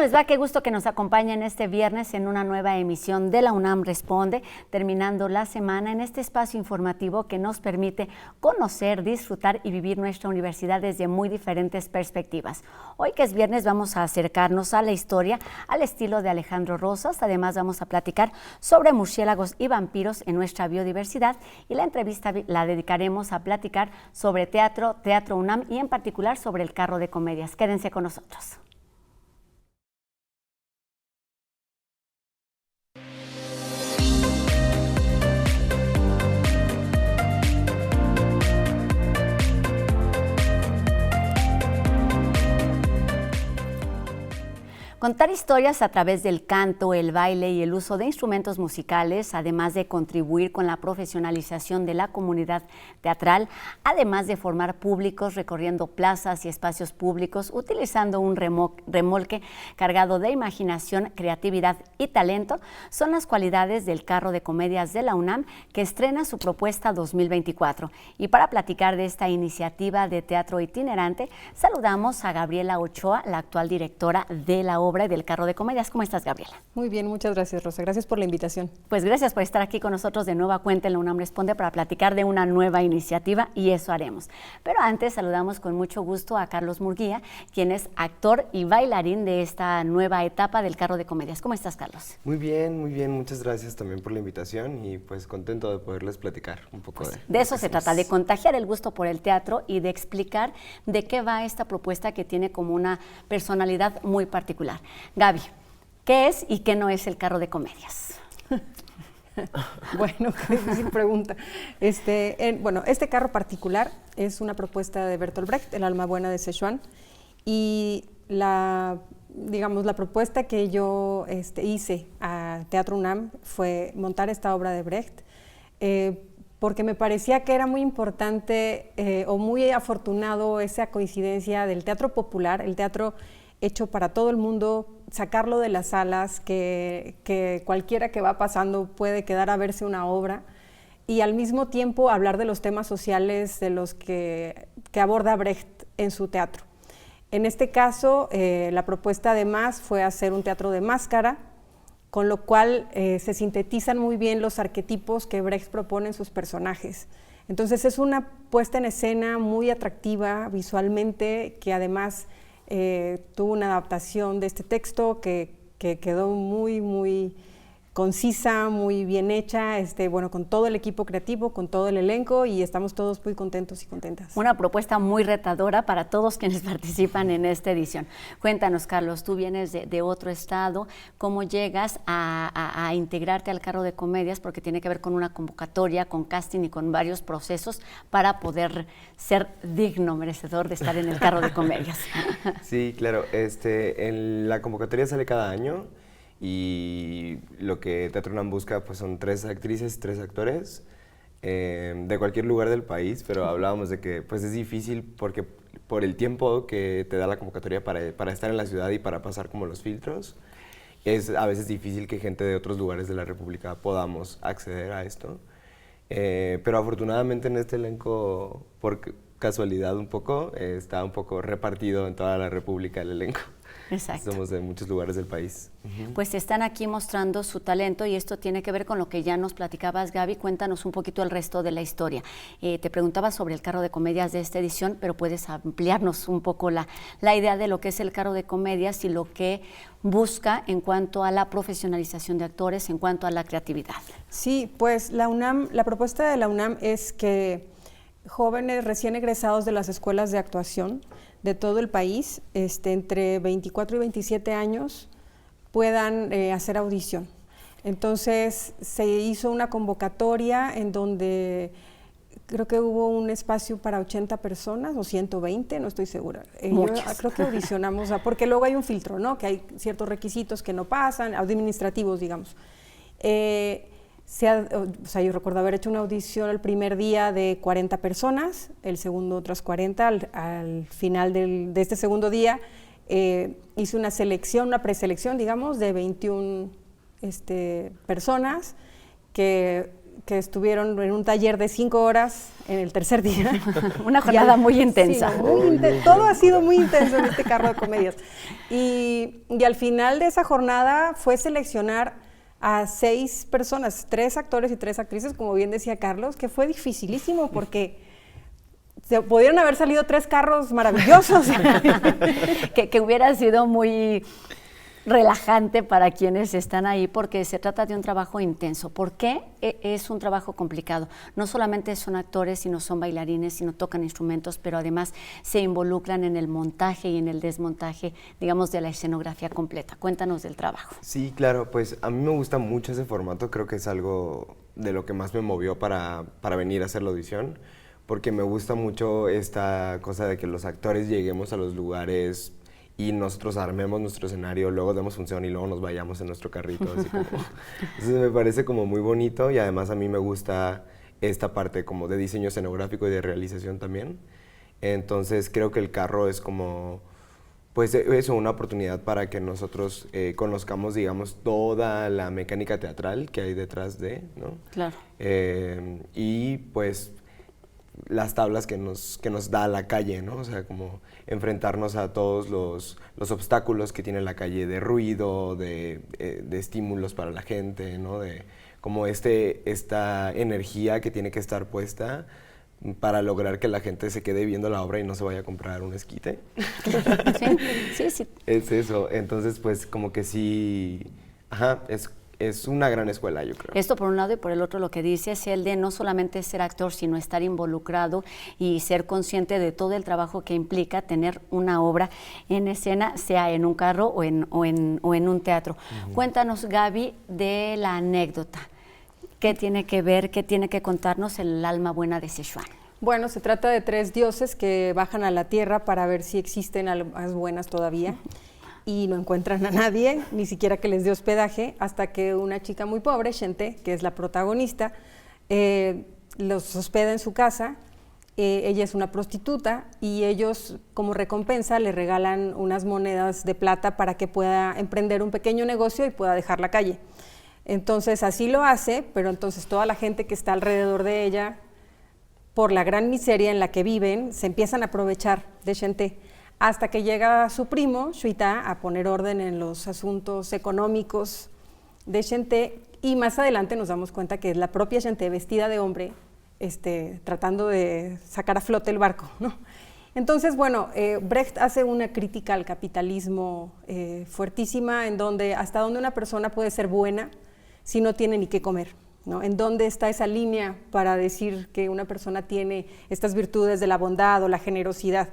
les va? Qué gusto que nos acompañen este viernes en una nueva emisión de la UNAM Responde, terminando la semana en este espacio informativo que nos permite conocer, disfrutar y vivir nuestra universidad desde muy diferentes perspectivas. Hoy que es viernes vamos a acercarnos a la historia al estilo de Alejandro Rosas. Además vamos a platicar sobre murciélagos y vampiros en nuestra biodiversidad y la entrevista la dedicaremos a platicar sobre teatro, Teatro UNAM y en particular sobre el carro de comedias. Quédense con nosotros. Contar historias a través del canto, el baile y el uso de instrumentos musicales, además de contribuir con la profesionalización de la comunidad teatral, además de formar públicos recorriendo plazas y espacios públicos, utilizando un remolque cargado de imaginación, creatividad y talento, son las cualidades del carro de comedias de la UNAM que estrena su propuesta 2024. Y para platicar de esta iniciativa de teatro itinerante, saludamos a Gabriela Ochoa, la actual directora de la obra y del carro de comedias. ¿Cómo estás, Gabriela? Muy bien, muchas gracias, Rosa. Gracias por la invitación. Pues gracias por estar aquí con nosotros de nueva cuenta en la UNAM Responde para platicar de una nueva iniciativa y eso haremos. Pero antes saludamos con mucho gusto a Carlos Murguía, quien es actor y bailarín de esta nueva etapa del carro de comedias. ¿Cómo estás, Carlos? Muy bien, muy bien. Muchas gracias también por la invitación y pues contento de poderles platicar un poco de eso se trata, de contagiar el gusto por el teatro y de explicar de qué va esta propuesta que tiene como una personalidad muy particular. Gaby, ¿qué es y qué no es el carro de comedias? Bueno, qué difícil pregunta. Este carro particular es una propuesta de Bertolt Brecht, El alma buena de Szechuan, y la propuesta que yo hice a Teatro UNAM fue montar esta obra de Brecht, porque me parecía que era muy importante o muy afortunado esa coincidencia del teatro popular, el teatro hecho para todo el mundo, sacarlo de las salas, que cualquiera que va pasando puede quedar a verse una obra, y al mismo tiempo hablar de los temas sociales de los que aborda Brecht en su teatro. En este caso, la propuesta además fue hacer un teatro de máscara, con lo cual se sintetizan muy bien los arquetipos que Brecht propone en sus personajes. Entonces es una puesta en escena muy atractiva visualmente, que además tuvo una adaptación de este texto que quedó muy concisa, muy bien hecha, con todo el equipo creativo, con todo el elenco, y estamos todos muy contentos y contentas. Una propuesta muy retadora para todos quienes participan en esta edición. Cuéntanos, Carlos, tú vienes de otro estado, ¿cómo llegas a integrarte al carro de comedias? Porque tiene que ver con una convocatoria, con casting y con varios procesos para poder ser digno, merecedor de estar en el carro de comedias. Sí, claro. La convocatoria sale cada año. Y lo que Teatro UNAM busca pues son 3 actrices, 3 actores de cualquier lugar del país, pero hablábamos de que pues es difícil porque por el tiempo que te da la convocatoria para estar en la ciudad y para pasar como los filtros, es a veces difícil que gente de otros lugares de la República podamos acceder a esto. Pero afortunadamente en este elenco, por casualidad un poco, está un poco repartido en toda la República el elenco. Exacto. Somos de muchos lugares del país. Pues están aquí mostrando su talento y esto tiene que ver con lo que ya nos platicabas, Gaby. Cuéntanos un poquito el resto de la historia. Te preguntaba sobre el carro de comedias de esta edición, pero puedes ampliarnos un poco la idea de lo que es el carro de comedias y lo que busca en cuanto a la profesionalización de actores, en cuanto a la creatividad. Sí, pues la propuesta de la UNAM es que jóvenes recién egresados de las escuelas de actuación de todo el país, entre 24 y 27 años, puedan hacer audición. Entonces se hizo una convocatoria en donde creo que hubo un espacio para 80 personas o 120, no estoy segura. Yo creo que audicionamos, porque luego hay un filtro, ¿no? Que hay ciertos requisitos que no pasan, administrativos, digamos. Yo recuerdo haber hecho una audición el primer día de 40 personas, el segundo otras 40, al final de este segundo día hice una preselección, digamos, de 21 personas que que estuvieron en un taller de 5 horas en el tercer día. Una jornada muy intensa. Sí, todo ha sido muy intenso en este carro de comedias. Y al final de esa jornada fue seleccionar a 6 personas, 3 actores y 3 actrices, como bien decía Carlos, que fue dificilísimo porque pudieron haber salido 3 carros maravillosos. que hubiera sido muy relajante para quienes están ahí, porque se trata de un trabajo intenso. ¿Por qué es un trabajo complicado? No solamente son actores, sino son bailarines, sino tocan instrumentos, pero además se involucran en el montaje y en el desmontaje, digamos, de la escenografía completa. Cuéntanos del trabajo. Sí, claro, pues a mí me gusta mucho ese formato, creo que es algo de lo que más me movió para venir a hacer la audición, porque me gusta mucho esta cosa de que los actores lleguemos a los lugares y nosotros armemos nuestro escenario, luego demos función y luego nos vayamos en nuestro carrito. Así como. Entonces me parece como muy bonito y además a mí me gusta esta parte como de diseño escenográfico y de realización también. Entonces creo que el carro es como, pues eso, una oportunidad para que nosotros conozcamos, digamos, toda la mecánica teatral que hay detrás de, ¿no? Claro. Y pues las tablas que nos da la calle, ¿no? O sea, como enfrentarnos a todos los obstáculos que tiene la calle de ruido, de estímulos para la gente, ¿no? De como esta energía que tiene que estar puesta para lograr que la gente se quede viendo la obra y no se vaya a comprar un esquite. Sí. Es eso. Entonces, pues como que sí, es una gran escuela, yo creo. Esto por un lado, y por el otro lo que dice es el de no solamente ser actor, sino estar involucrado y ser consciente de todo el trabajo que implica tener una obra en escena, sea en un carro o en un teatro. Cuéntanos, Gaby, de la anécdota. ¿Qué tiene que ver, qué tiene que contarnos el alma buena de Szechuan? Bueno, se trata de 3 dioses que bajan a la tierra para ver si existen almas buenas todavía. Y no encuentran a nadie, ni siquiera que les dé hospedaje, hasta que una chica muy pobre, Shente, que es la protagonista, los hospeda en su casa. Ella es una prostituta y ellos, como recompensa, le regalan unas monedas de plata para que pueda emprender un pequeño negocio y pueda dejar la calle. Entonces así lo hace, pero entonces toda la gente que está alrededor de ella, por la gran miseria en la que viven, se empiezan a aprovechar de Shente, hasta que llega su primo, Shuita, a poner orden en los asuntos económicos de Shente, y más adelante nos damos cuenta que es la propia Shente vestida de hombre, tratando de sacar a flote el barco, ¿no? Entonces, bueno, Brecht hace una crítica al capitalismo fuertísima, en donde hasta dónde una persona puede ser buena si no tiene ni qué comer, ¿no? ¿En dónde está esa línea para decir que una persona tiene estas virtudes de la bondad o la generosidad?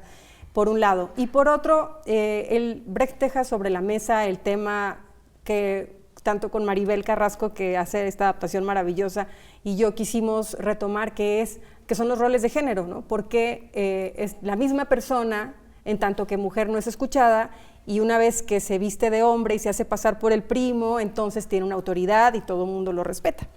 Por un lado. Y por otro, el Brecht deja sobre la mesa el tema que tanto con Maribel Carrasco, que hace esta adaptación maravillosa, y yo quisimos retomar, que son los roles de género, ¿no? Porque es la misma persona, en tanto que mujer no es escuchada, y una vez que se viste de hombre y se hace pasar por el primo, entonces tiene una autoridad y todo el mundo lo respeta.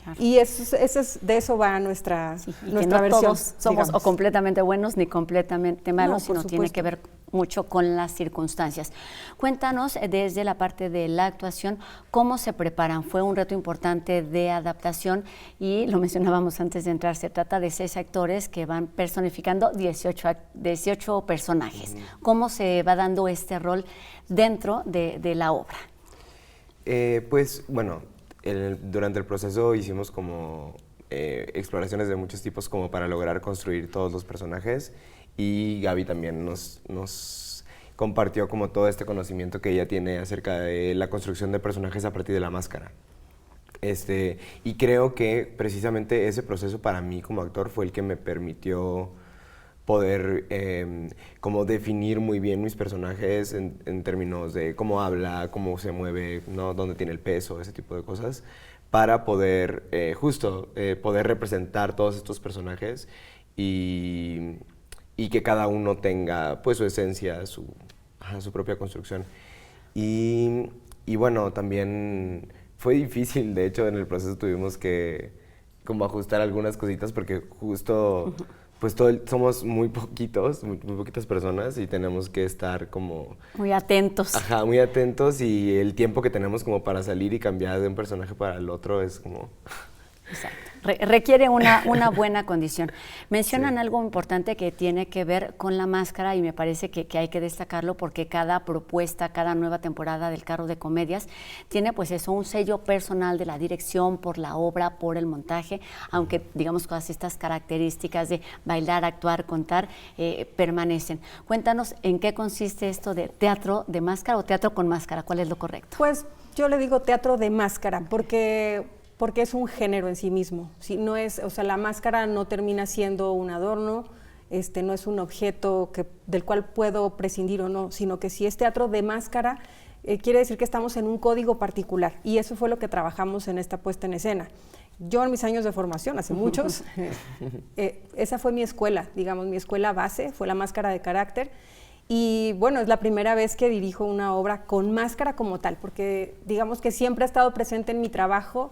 Claro. Y de eso va nuestra no versión. Todos somos o completamente buenos ni completamente malos, sino tiene que ver mucho con las circunstancias. Cuéntanos desde la parte de la actuación, ¿cómo se preparan? Fue un reto importante de adaptación y lo mencionábamos antes de entrar, se trata de 6 actores que van personificando 18 personajes. ¿Cómo se va dando este rol dentro de la obra? Pues, bueno, durante el proceso hicimos como exploraciones de muchos tipos como para lograr construir todos los personajes, y Gaby también nos compartió como todo este conocimiento que ella tiene acerca de la construcción de personajes a partir de la máscara. Y creo que precisamente ese proceso para mí como actor fue el que me permitió poder como definir muy bien mis personajes en términos de cómo habla, cómo se mueve, ¿no? Dónde tiene el peso, ese tipo de cosas, para poder poder representar todos estos personajes y que cada uno tenga pues su esencia, su propia construcción. Y bueno, también fue difícil, de hecho en el proceso tuvimos que como ajustar algunas cositas porque justo pues somos muy poquitas personas y tenemos que estar como... Muy atentos. Ajá, muy atentos, y el tiempo que tenemos como para salir y cambiar de un personaje para el otro es como... Exacto. Requiere una buena condición. Mencionan algo importante que tiene que ver con la máscara y me parece que hay que destacarlo porque cada propuesta, cada nueva temporada del Carro de Comedias tiene pues eso, un sello personal de la dirección por la obra, por el montaje, aunque digamos todas estas características de bailar, actuar, contar permanecen. Cuéntanos en qué consiste esto de teatro de máscara o teatro con máscara, ¿cuál es lo correcto? Pues yo le digo teatro de máscara porque es un género en sí mismo. ¿Sí? No es, o sea, la máscara no termina siendo un adorno, no es un objeto del cual puedo prescindir o no, sino que si es teatro de máscara, quiere decir que estamos en un código particular y eso fue lo que trabajamos en esta puesta en escena. Yo en mis años de formación, hace muchos, esa fue mi escuela, digamos, mi escuela base fue la máscara de carácter. Y bueno, es la primera vez que dirijo una obra con máscara como tal, porque digamos que siempre ha estado presente en mi trabajo,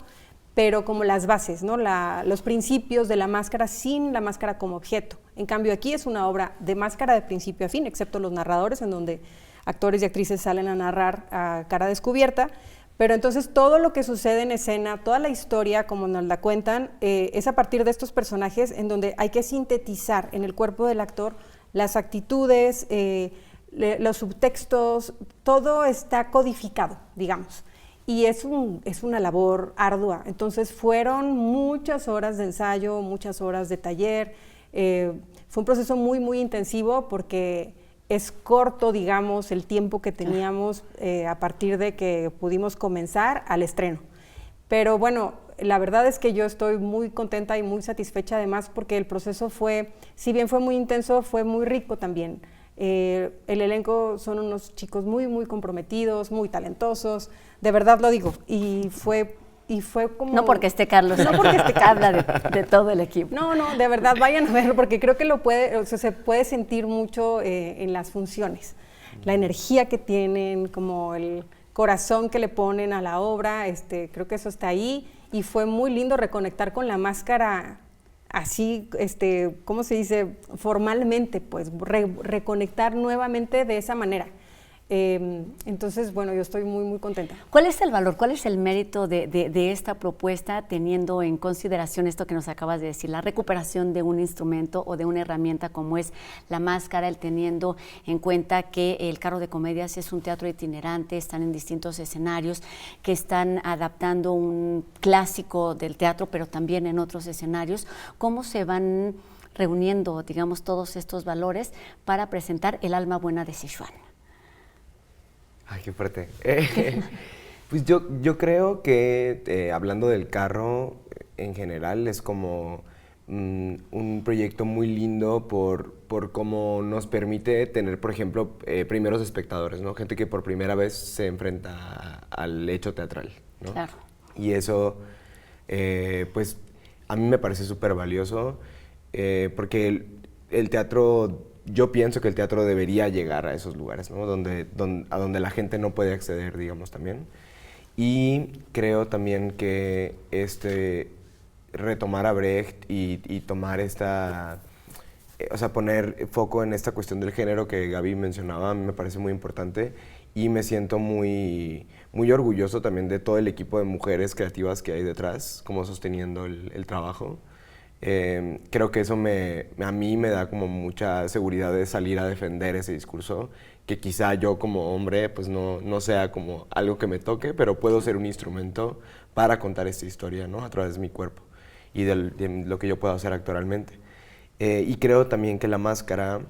pero como las bases, ¿no? Los principios de la máscara sin la máscara como objeto. En cambio aquí es una obra de máscara de principio a fin, excepto los narradores, en donde actores y actrices salen a narrar a cara descubierta, pero entonces todo lo que sucede en escena, toda la historia como nos la cuentan, es a partir de estos personajes en donde hay que sintetizar en el cuerpo del actor las actitudes, los subtextos, todo está codificado, digamos. Y es una labor ardua, entonces fueron muchas horas de ensayo, muchas horas de taller, fue un proceso muy, muy intensivo porque es corto, digamos, el tiempo que teníamos a partir de que pudimos comenzar al estreno. Pero bueno, la verdad es que yo estoy muy contenta y muy satisfecha además porque el proceso fue, si bien fue muy intenso, fue muy rico también. El elenco son unos chicos muy, muy comprometidos, muy talentosos, de verdad lo digo, y fue como... No porque esté Carlos, no porque esté habla de todo el equipo. No, de verdad, vayan a verlo, porque creo que se puede sentir mucho en las funciones, la energía que tienen, como el corazón que le ponen a la obra, creo que eso está ahí, y fue muy lindo reconectar con la máscara así, ¿cómo se dice? Formalmente, pues, reconectar nuevamente de esa manera. Entonces, bueno, yo estoy muy, muy contenta. ¿Cuál es el valor, cuál es el mérito de esta propuesta teniendo en consideración esto que nos acabas de decir, la recuperación de un instrumento o de una herramienta como es la máscara, el teniendo en cuenta que el Carro de Comedias es un teatro itinerante, están en distintos escenarios, que están adaptando un clásico del teatro, pero también en otros escenarios? ¿Cómo se van reuniendo, digamos, todos estos valores para presentar El alma buena de Sichuan? Ay, qué fuerte. Pues yo creo que hablando del carro en general es como un proyecto muy lindo por cómo nos permite tener, por ejemplo, primeros espectadores, ¿no? Gente que por primera vez se enfrenta al hecho teatral, ¿no? Claro. Y eso, pues, a mí me parece súper valioso porque el teatro... Yo pienso que el teatro debería llegar a esos lugares, ¿no? A donde la gente no puede acceder, digamos, también. Y creo también que retomar a Brecht y tomar o sea, poner foco en esta cuestión del género que Gaby mencionaba, me parece muy importante y me siento muy, muy orgulloso también de todo el equipo de mujeres creativas que hay detrás, como sosteniendo el trabajo. Creo que eso a mí me da como mucha seguridad de salir a defender ese discurso, que quizá yo como hombre pues no sea como algo que me toque, pero puedo ser un instrumento para contar esta historia, ¿no? A través de mi cuerpo y de lo que yo puedo hacer actoralmente. Y creo también que la máscara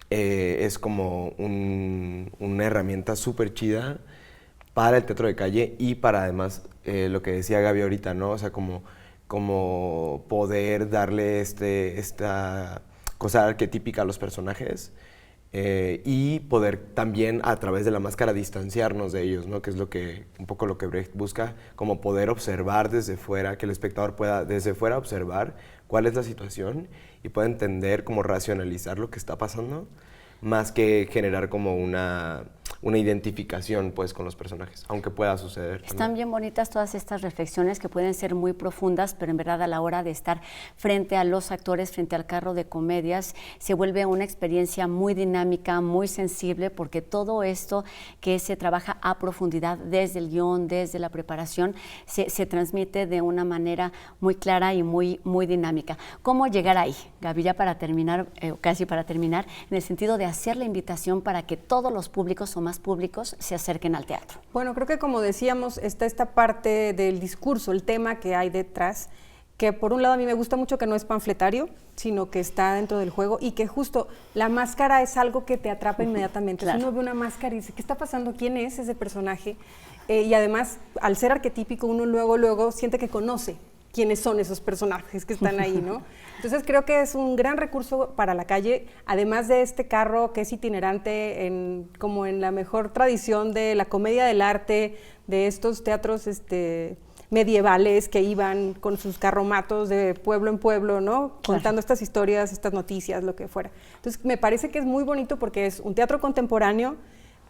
es como una herramienta súper chida para el teatro de calle y para además lo que decía Gaby ahorita, ¿no? O sea, como poder darle esta cosa arquetípica a los personajes y poder también a través de la máscara distanciarnos de ellos, ¿no? Que es un poco lo que Brecht busca, como poder observar desde fuera, que el espectador pueda desde fuera observar cuál es la situación y pueda entender, como racionalizar lo que está pasando, más que generar como una identificación pues con los personajes, aunque pueda suceder. Están bien bonitas todas estas reflexiones que pueden ser muy profundas, pero en verdad a la hora de estar frente a los actores, frente al carro de comedias, se vuelve una experiencia muy dinámica, muy sensible, porque todo esto que se trabaja a profundidad desde el guión, desde la preparación, se transmite de una manera muy clara y muy dinámica. ¿Cómo llegar ahí, Gaby? Ya para terminar, casi para terminar, en el sentido de hacer la invitación para que todos los públicos o más públicos se acerquen al teatro. Bueno, creo que como decíamos, está esta parte del discurso, el tema que hay detrás, que por un lado a mí me gusta mucho que no es panfletario, sino que está dentro del juego y que justo la máscara es algo que te atrapa inmediatamente. Claro. Si uno ve una máscara y dice, ¿qué está pasando? ¿Quién es ese personaje? Y además, al ser arquetípico, uno luego siente que conoce quiénes son esos personajes que están ahí, ¿no? Entonces creo que es un gran recurso para la calle, además de este carro que es itinerante como en la mejor tradición de la comedia del arte, de estos teatros medievales que iban con sus carromatos de pueblo en pueblo, ¿no? Claro. Contando estas historias, estas noticias, lo que fuera. Entonces me parece que es muy bonito porque es un teatro contemporáneo,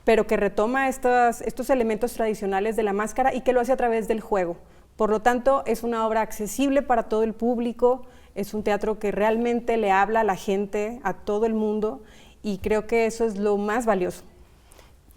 pero que retoma estos elementos tradicionales de la máscara y que lo hace a través del juego. Por lo tanto, es una obra accesible para todo el público, es un teatro que realmente le habla a la gente, a todo el mundo, y creo que eso es lo más valioso.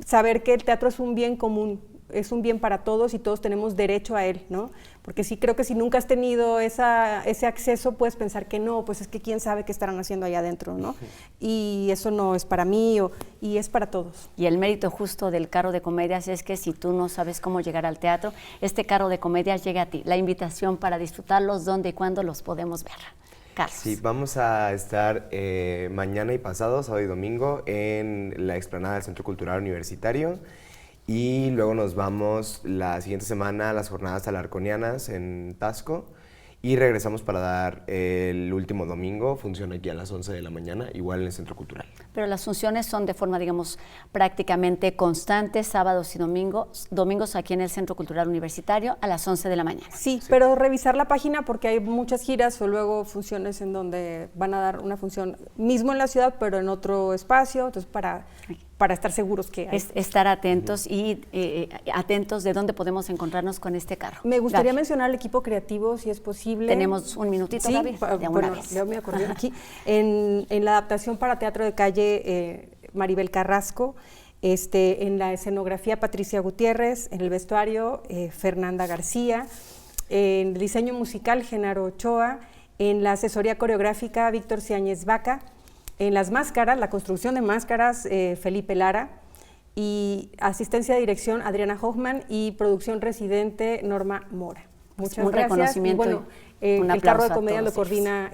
Saber que el teatro es un bien común, es un bien para todos y todos tenemos derecho a él, ¿no? Porque sí creo que si nunca has tenido ese acceso, puedes pensar que no, pues es que quién sabe qué estarán haciendo allá adentro, ¿no? Y eso no es para mí y es para todos. Y el mérito justo del carro de comedias es que si tú no sabes cómo llegar al teatro, este carro de comedias llega a ti. La invitación para disfrutarlos, dónde y cuándo los podemos ver. Carlos. Sí, vamos a estar mañana y pasado, sábado y domingo, en la explanada del Centro Cultural Universitario. Y luego nos vamos la siguiente semana a las jornadas alarconianas en Tasco y regresamos para dar el último domingo, función aquí a las 11 de la mañana, igual en el Centro Cultural. Pero las funciones son de forma, digamos, prácticamente constante, sábados y domingos aquí en el Centro Cultural Universitario a las 11 de la mañana. Sí, pero revisar la página porque hay muchas giras o luego funciones en donde van a dar una función mismo en la ciudad, pero en otro espacio, entonces para estar seguros que hay. Estar atentos y atentos de dónde podemos encontrarnos con este carro. Me gustaría mencionar al equipo creativo, si es posible. Tenemos un minutito, sí, Gaby, de una vez. Leo mi acordeón aquí. En la adaptación para teatro de calle, Maribel Carrasco, en la escenografía, Patricia Gutiérrez, en el vestuario, Fernanda García, en el diseño musical, Genaro Ochoa, en la asesoría coreográfica, Víctor Ciáñez Vaca, en las máscaras, la construcción de máscaras, Felipe Lara, y asistencia de dirección, Adriana Hoffman, y producción residente, Norma Mora. Muchas gracias. Reconocimiento. Y bueno, el carro de comedia lo coordina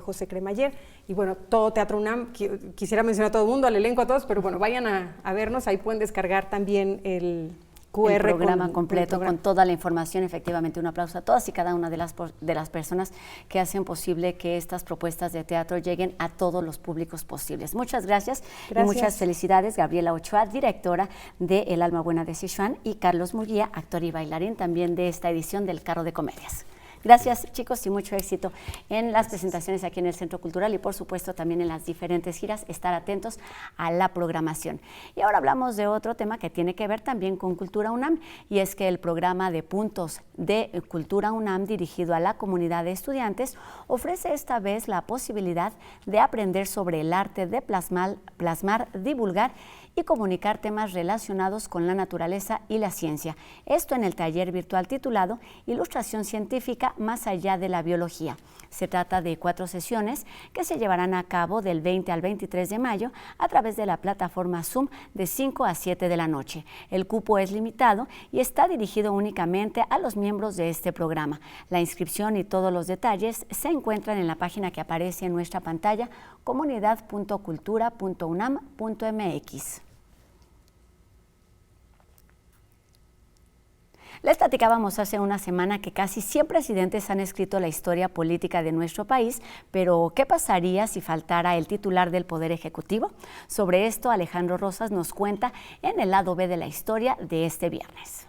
José Cremayer. Y bueno, todo Teatro UNAM, quisiera mencionar a todo el mundo, al elenco, a todos, pero bueno, vayan a vernos, ahí pueden descargar también el QR. El programa completo con toda la información. Efectivamente, un aplauso a todas y cada una de las personas que hacen posible que estas propuestas de teatro lleguen a todos los públicos posibles. Muchas gracias. Y muchas felicidades, Gabriela Ochoa, directora de El Alma Buena de Sichuan, y Carlos Murguía, actor y bailarín también de esta edición del Carro de Comedias. Gracias, chicos, y mucho éxito en las presentaciones aquí en el Centro Cultural y, por supuesto, también en las diferentes giras. Estar atentos a la programación. Y ahora hablamos de otro tema que tiene que ver también con Cultura UNAM, y es que el programa de puntos de Cultura UNAM dirigido a la comunidad de estudiantes ofrece esta vez la posibilidad de aprender sobre el arte de plasmar, divulgar y comunicar temas relacionados con la naturaleza y la ciencia. Esto en el taller virtual titulado Ilustración Científica más allá de la biología. Se trata de 4 sesiones que se llevarán a cabo del 20 al 23 de mayo a través de la plataforma Zoom de 5 a 7 de la noche. El cupo es limitado y está dirigido únicamente a los miembros de este programa. La inscripción y todos los detalles se encuentran en la página que aparece en nuestra pantalla, comunidad.cultura.unam.mx. Les platicábamos hace una semana que casi 100 presidentes han escrito la historia política de nuestro país, pero ¿qué pasaría si faltara el titular del Poder Ejecutivo? Sobre esto, Alejandro Rosas nos cuenta en el lado B de la historia de este viernes.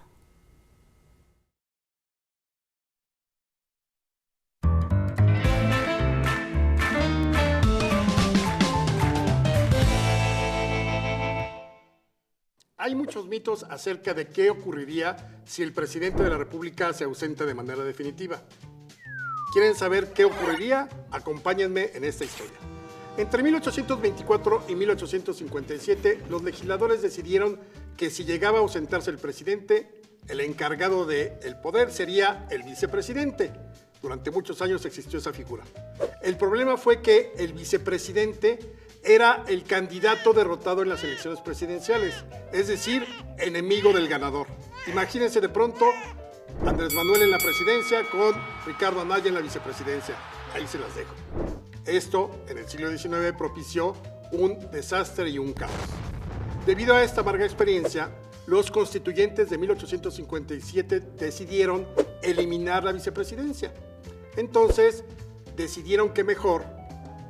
Hay muchos mitos acerca de qué ocurriría si el presidente de la República se ausenta de manera definitiva. ¿Quieren saber qué ocurriría? Acompáñenme en esta historia. Entre 1824 y 1857, los legisladores decidieron que si llegaba a ausentarse el presidente, el encargado del poder sería el vicepresidente. Durante muchos años existió esa figura. El problema fue que el vicepresidente era el candidato derrotado en las elecciones presidenciales, es decir, enemigo del ganador. Imagínense de pronto Andrés Manuel en la presidencia con Ricardo Anaya en la vicepresidencia. Ahí se las dejo. Esto, en el siglo XIX, propició un desastre y un caos. Debido a esta amarga experiencia, los constituyentes de 1857 decidieron eliminar la vicepresidencia. Entonces, decidieron que mejor,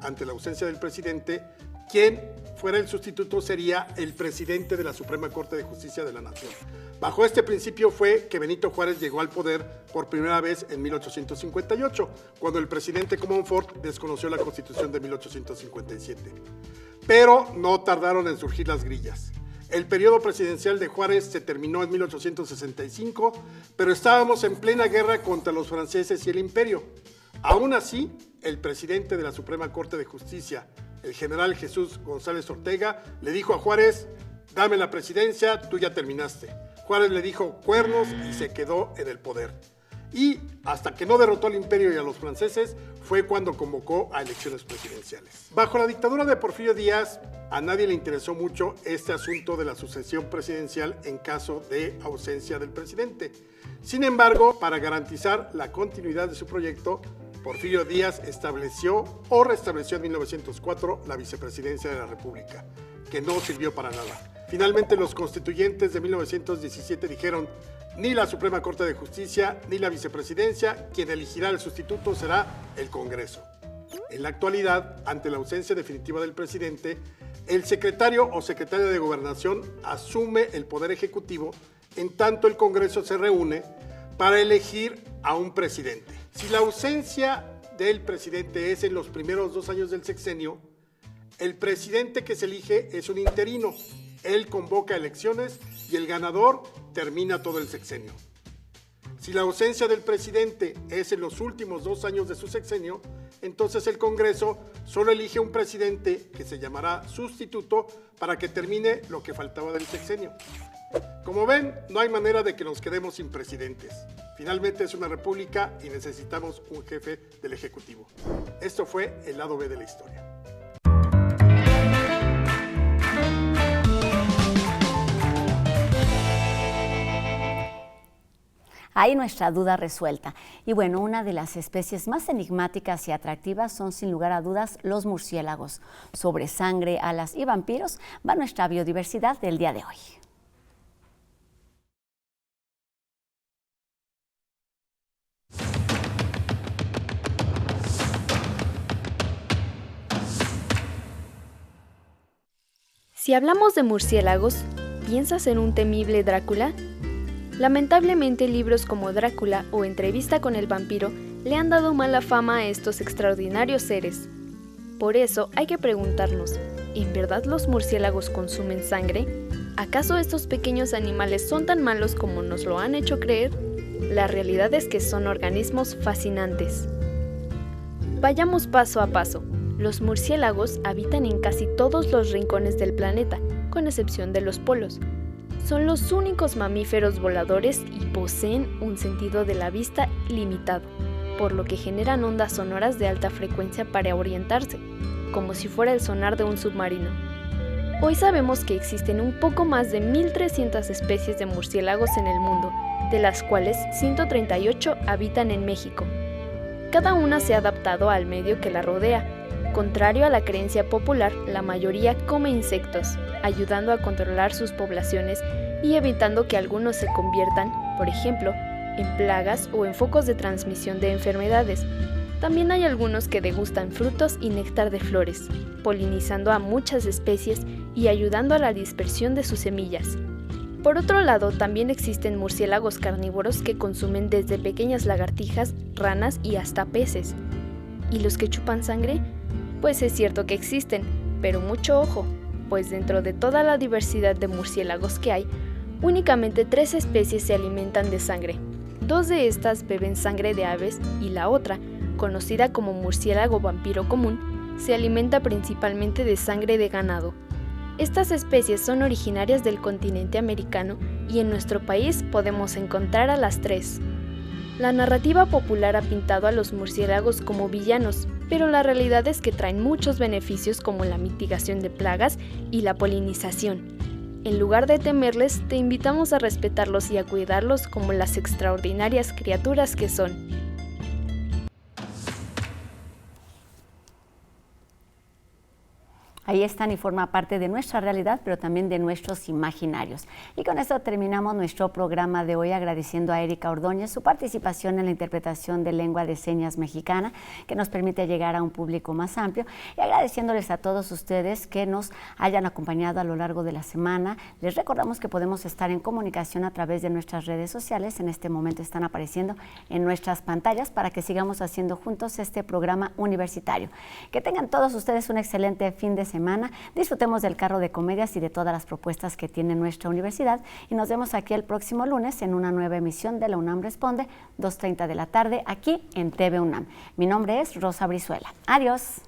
ante la ausencia del presidente, quien fuera el sustituto sería el presidente de la Suprema Corte de Justicia de la Nación. Bajo este principio fue que Benito Juárez llegó al poder por primera vez en 1858, cuando el presidente Comonfort desconoció la Constitución de 1857. Pero no tardaron en surgir las grillas. El periodo presidencial de Juárez se terminó en 1865, pero estábamos en plena guerra contra los franceses y el imperio. Aún así, el presidente de la Suprema Corte de Justicia, el general Jesús González Ortega, le dijo a Juárez: dame la presidencia, tú ya terminaste. Juárez le dijo cuernos y se quedó en el poder. Y hasta que no derrotó al imperio y a los franceses, fue cuando convocó a elecciones presidenciales. Bajo la dictadura de Porfirio Díaz, a nadie le interesó mucho este asunto de la sucesión presidencial en caso de ausencia del presidente. Sin embargo, para garantizar la continuidad de su proyecto, Porfirio Díaz estableció o restableció en 1904 la vicepresidencia de la República, que no sirvió para nada. Finalmente, los constituyentes de 1917 dijeron: ni la Suprema Corte de Justicia ni la vicepresidencia, quien elegirá el sustituto será el Congreso. En la actualidad, ante la ausencia definitiva del presidente, el secretario o secretaria de Gobernación asume el poder ejecutivo, en tanto el Congreso se reúne para elegir a un presidente. Si la ausencia del presidente es en los primeros 2 años del sexenio, el presidente que se elige es un interino. Él convoca elecciones y el ganador termina todo el sexenio. Si la ausencia del presidente es en los últimos 2 años de su sexenio, entonces el Congreso solo elige un presidente que se llamará sustituto para que termine lo que faltaba del sexenio. Como ven, no hay manera de que nos quedemos sin presidentes. Finalmente es una república y necesitamos un jefe del Ejecutivo. Esto fue el lado B de la historia. Hay nuestra duda resuelta. Y bueno, una de las especies más enigmáticas y atractivas son sin lugar a dudas los murciélagos. Sobre sangre, alas y vampiros va nuestra biodiversidad del día de hoy. Si hablamos de murciélagos, ¿piensas en un temible Drácula? Lamentablemente, libros como Drácula o Entrevista con el vampiro le han dado mala fama a estos extraordinarios seres. Por eso hay que preguntarnos, ¿en verdad los murciélagos consumen sangre? ¿Acaso estos pequeños animales son tan malos como nos lo han hecho creer? La realidad es que son organismos fascinantes. Vayamos paso a paso. Los murciélagos habitan en casi todos los rincones del planeta, con excepción de los polos. Son los únicos mamíferos voladores y poseen un sentido de la vista limitado, por lo que generan ondas sonoras de alta frecuencia para orientarse, como si fuera el sonar de un submarino. Hoy sabemos que existen un poco más de 1.300 especies de murciélagos en el mundo, de las cuales 138 habitan en México. Cada una se ha adaptado al medio que la rodea. Contrario a la creencia popular, la mayoría come insectos, ayudando a controlar sus poblaciones y evitando que algunos se conviertan, por ejemplo, en plagas o en focos de transmisión de enfermedades. También hay algunos que degustan frutos y néctar de flores, polinizando a muchas especies y ayudando a la dispersión de sus semillas. Por otro lado, también existen murciélagos carnívoros que consumen desde pequeñas lagartijas, ranas y hasta peces. ¿Y los que chupan sangre? Pues es cierto que existen, pero mucho ojo. pues dentro de toda la diversidad de murciélagos que hay, únicamente 3 especies se alimentan de sangre. 2 de estas beben sangre de aves y la otra, conocida como murciélago vampiro común, se alimenta principalmente de sangre de ganado. Estas especies son originarias del continente americano y en nuestro país podemos encontrar a las 3. La narrativa popular ha pintado a los murciélagos como villanos, pero la realidad es que traen muchos beneficios como la mitigación de plagas y la polinización. En lugar de temerles, te invitamos a respetarlos y a cuidarlos como las extraordinarias criaturas que son. Ahí están y forma parte de nuestra realidad, pero también de nuestros imaginarios. Y con esto terminamos nuestro programa de hoy, agradeciendo a Erika Ordóñez su participación en la interpretación de lengua de señas mexicana, que nos permite llegar a un público más amplio, y agradeciéndoles a todos ustedes que nos hayan acompañado a lo largo de la semana. Les recordamos que podemos estar en comunicación a través de nuestras redes sociales. En este momento están apareciendo en nuestras pantallas para que sigamos haciendo juntos este programa universitario. Que tengan todos ustedes un excelente fin de semana. Disfrutemos del carro de comedias y de todas las propuestas que tiene nuestra universidad, y nos vemos aquí el próximo lunes en una nueva emisión de La UNAM Responde, 2:30 de la tarde, aquí en TV UNAM. Mi nombre es Rosa Brizuela. Adiós.